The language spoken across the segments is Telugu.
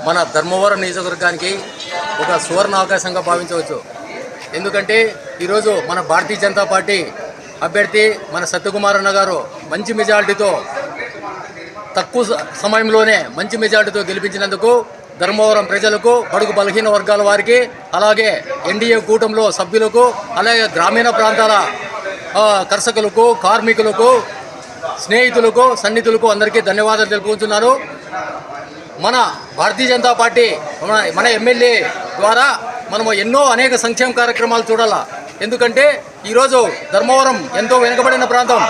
మన ధర్మవరం నియోజకవర్గానికి ఒక సువర్ణ అవకాశంగా భావించవచ్చు. ఎందుకంటే ఈరోజు మన భారతీయ జనతా పార్టీ అభ్యర్థి మన సత్యకుమార్ అన్న గారు మంచి మెజారిటీతో తక్కువ సమయంలోనే మంచి మెజారిటీతో గెలిపించినందుకు ధర్మవరం ప్రజలకు, బడుగు బలహీన వర్గాల వారికి, అలాగే ఎన్డీఏ కూటమిలో సభ్యులకు, అలాగే గ్రామీణ ప్రాంతాల కర్షకులకు, కార్మికులకు, స్నేహితులకు, సన్నిహితులకు అందరికీ ధన్యవాదాలు తెలుపుకుంటున్నాను. మన భారతీయ జనతా పార్టీ మన ఎమ్మెల్యే ద్వారా మనము అనేక సంక్షేమ కార్యక్రమాలు చూడాలా. ఎందుకంటే ఈరోజు ధర్మవరం ఎంతో వెనుకబడిన ప్రాంతం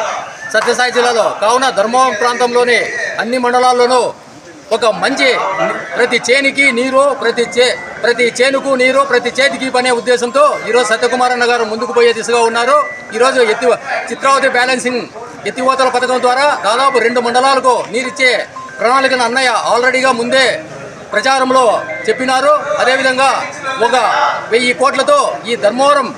సత్యసాయి జిల్లాలో. కావున ధర్మవరం ప్రాంతంలోని అన్ని మండలాల్లోనూ ఒక మంచి ప్రతి చేనికి నీరు, ప్రతి చేనుకు నీరు, ప్రతి చేతికి పనే ఉద్దేశంతో ఈరోజు సత్యకుమార్ అన్న గారు ముందుకు పోయే దిశగా ఉన్నారు. ఈరోజు చిత్రావతి బ్యాలెన్సింగ్ ఎత్తిపోతల పథకం ద్వారా దాదాపు 2 మండలాలకు నీరిచ్చే ప్రణాళికను అన్నయ్య ఆల్రెడీగా ముందే ప్రచారంలో చెప్పినారు. అదేవిధంగా 1000 కోట్లతో ఈ ధర్మవరం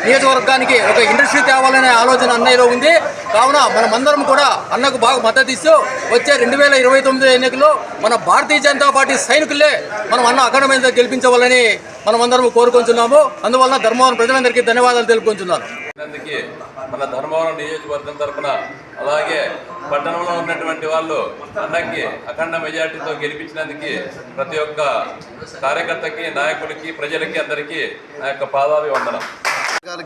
నియోజకవర్గానికి ఒక ఇండస్ట్రీ తేవాలనే ఆలోచన అన్నయ్యలో ఉంది. కావున మనమందరం కూడా అన్నకు బాగా మద్దతు ఇస్తూ వచ్చే 2029 ఎన్నికల్లో మన భారతీయ జనతా పార్టీ సైనికులే మనం అన్న అఖండమైన గెలిపించవాలని మనమందరం కోరుకుంటున్నాము. అందువలన ధర్మవరం ప్రజలందరికీ ధన్యవాదాలు తెలుపుకుంటున్నాను. మన ధర్మవరం నియోజకవర్గం తరఫున అలాగే పట్టణంలో ఉన్నటువంటి వాళ్ళు అన్నకి అఖండ మెజార్టీతో గెలిపించినందుకు ప్రతి ఒక్క కార్యకర్తకి, నాయకులకి, ప్రజలకి అందరికీ నా యొక్క పాదాభివందనం.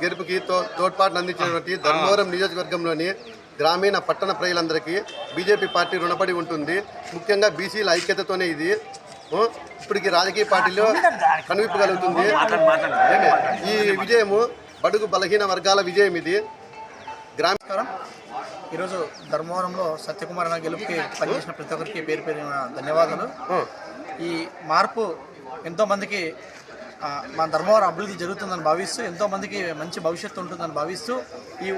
గెలుపుకి తోడ్పాటును అందించినటువంటి ధర్మవరం నియోజకవర్గంలోని గ్రామీణ పట్టణ ప్రజలందరికీ బీజేపీ పార్టీ రుణపడి ఉంటుంది. ముఖ్యంగా బీసీల ఐక్యతతోనే ఇది ఇప్పటికి రాజకీయ పార్టీలో కనువిప్పు కలుగుతుంది. ఈ విజయము బడుగు బలహీన వర్గాల విజయం. ఇది నమస్కారం. ఈరోజు ధర్మవరంలో సత్యకుమార్ అన్న గెలుపుకి పనిచేసిన ప్రతి ఒక్కరికి పేరు పేరున ధన్యవాదాలు. ఈ మార్పు ఎంతోమందికి మన ధర్మవరం అభివృద్ధి జరుగుతుందని భావిస్తూ, ఎంతోమందికి మంచి భవిష్యత్తు ఉంటుందని భావిస్తూ ఈ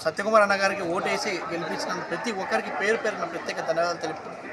సత్యకుమార్ అన్న గారికి ఓటేసి గెలిపించిన ప్రతి ఒక్కరికి పేరు పేరున ప్రత్యేక ధన్యవాదాలు తెలుపుతున్నాను.